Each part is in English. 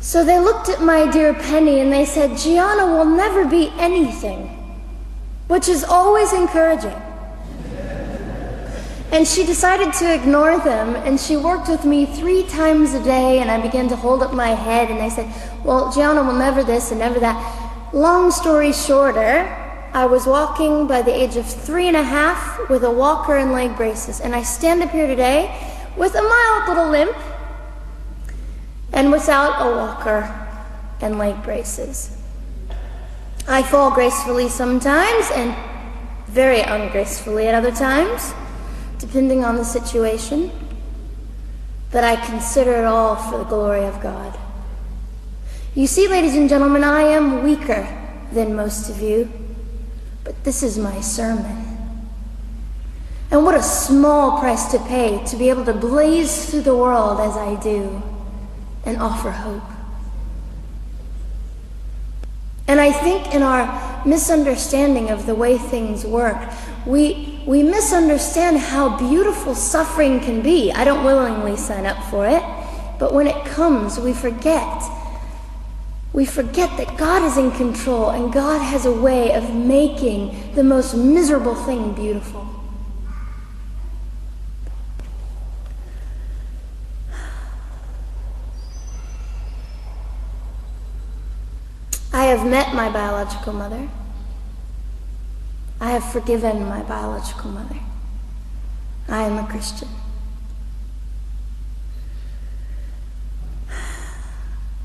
So they looked at my dear Penny and they said, Gianna will never be anything, which is always encouraging. And she decided to ignore them, and she worked with me 3 times a day, and I began to hold up my head, and they said, well, Gianna will never this and never that. Long story shorter, I was walking by the age of 3.5 with a walker and leg braces, and I stand up here today with a mild little limp and without a walker and leg braces. I fall gracefully sometimes and very ungracefully at other times, depending on the situation, but I consider it all for the glory of God. You see, ladies and gentlemen, I am weaker than most of you, but this is my sermon. And what a small price to pay to be able to blaze through the world as I do and offer hope. And I think in our misunderstanding of the way things work, we misunderstand how beautiful suffering can be. I don't willingly sign up for it, but when it comes, we forget. We forget that God is in control and God has a way of making the most miserable thing beautiful. I have met my biological mother. I have forgiven my biological mother. I am a Christian.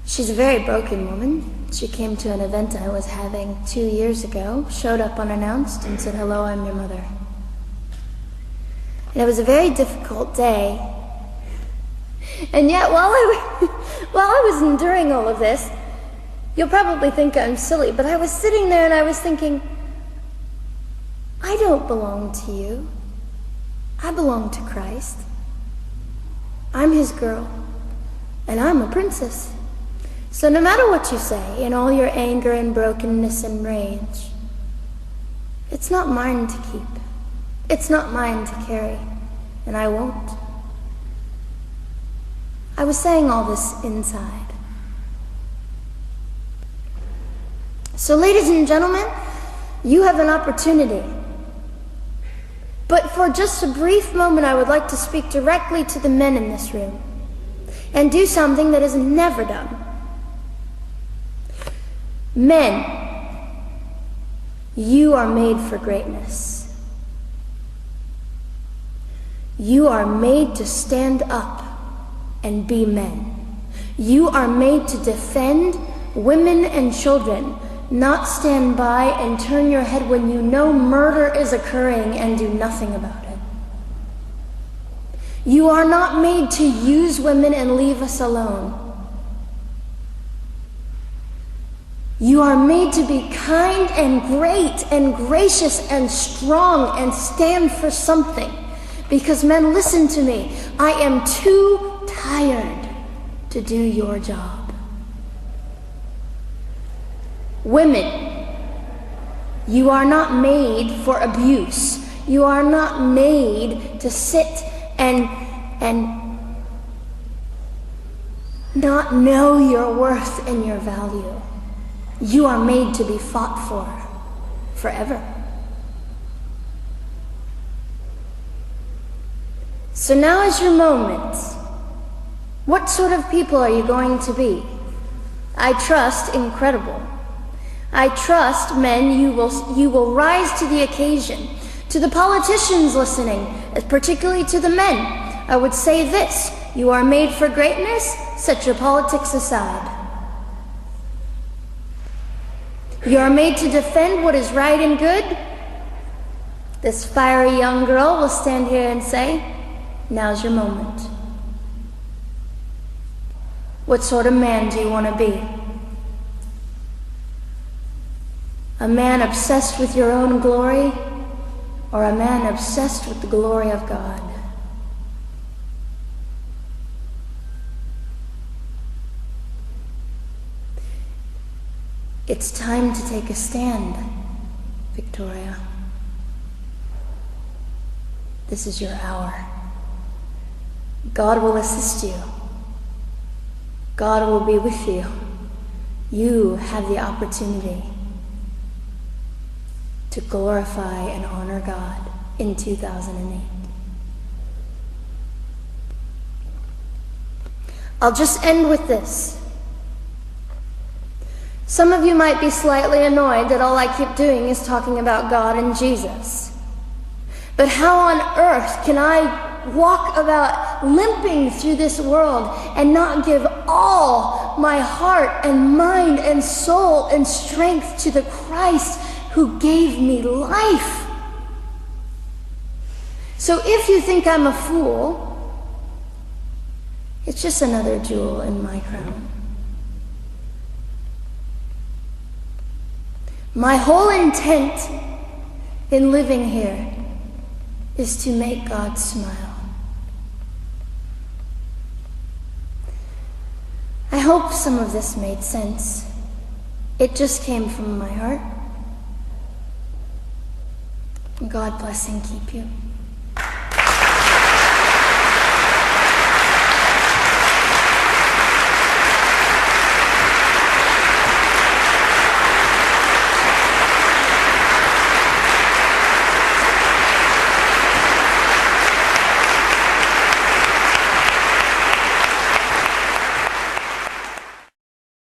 She's a very broken woman. She came to an event I was having 2 years ago, showed up unannounced, and said, hello, I'm your mother. And it was a very difficult day. And yet, while I was enduring all of this, you'll probably think I'm silly, but I was sitting there and I was thinking, I don't belong to you. I belong to Christ. I'm his girl, and I'm a princess. So no matter what you say, in all your anger and brokenness and rage, it's not mine to keep. It's not mine to carry, and I won't. I was saying all this inside. So ladies and gentlemen, you have an opportunity. But for just a brief moment, I would like to speak directly to the men in this room and do something that is never done. Men, you are made for greatness. You are made to stand up and be men. You are made to defend women and children, not stand by and turn your head when you know murder is occurring and do nothing about it. You are not made to use women and leave us alone. You are made to be kind and great and gracious and strong and stand for something. Because men, listen to me. I am too tired to do your job. Women, you are not made for abuse. You are not made to sit and not know your worth and your value. You are made to be fought for forever. So now is your moment. What sort of people are you going to be? I trust incredible. I trust, men, you will rise to the occasion. To the politicians listening, particularly to the men, I would say this: you are made for greatness, set your politics aside. You are made to defend what is right and good. This fiery young girl will stand here and say, now's your moment. What sort of man do you want to be? A man obsessed with your own glory, or a man obsessed with the glory of God? It's time to take a stand, Victoria. This is your hour. God will assist you. God will be with you. You have the opportunity to glorify and honor God in 2008. I'll just end with this. Some of you might be slightly annoyed that all I keep doing is talking about God and Jesus. But how on earth can I walk about limping through this world and not give all my heart and mind and soul and strength to the Christ who gave me life? So if you think I'm a fool, it's just another jewel in my crown. My whole intent in living here is to make God smile. I hope some of this made sense. It just came from my heart. God bless and keep you.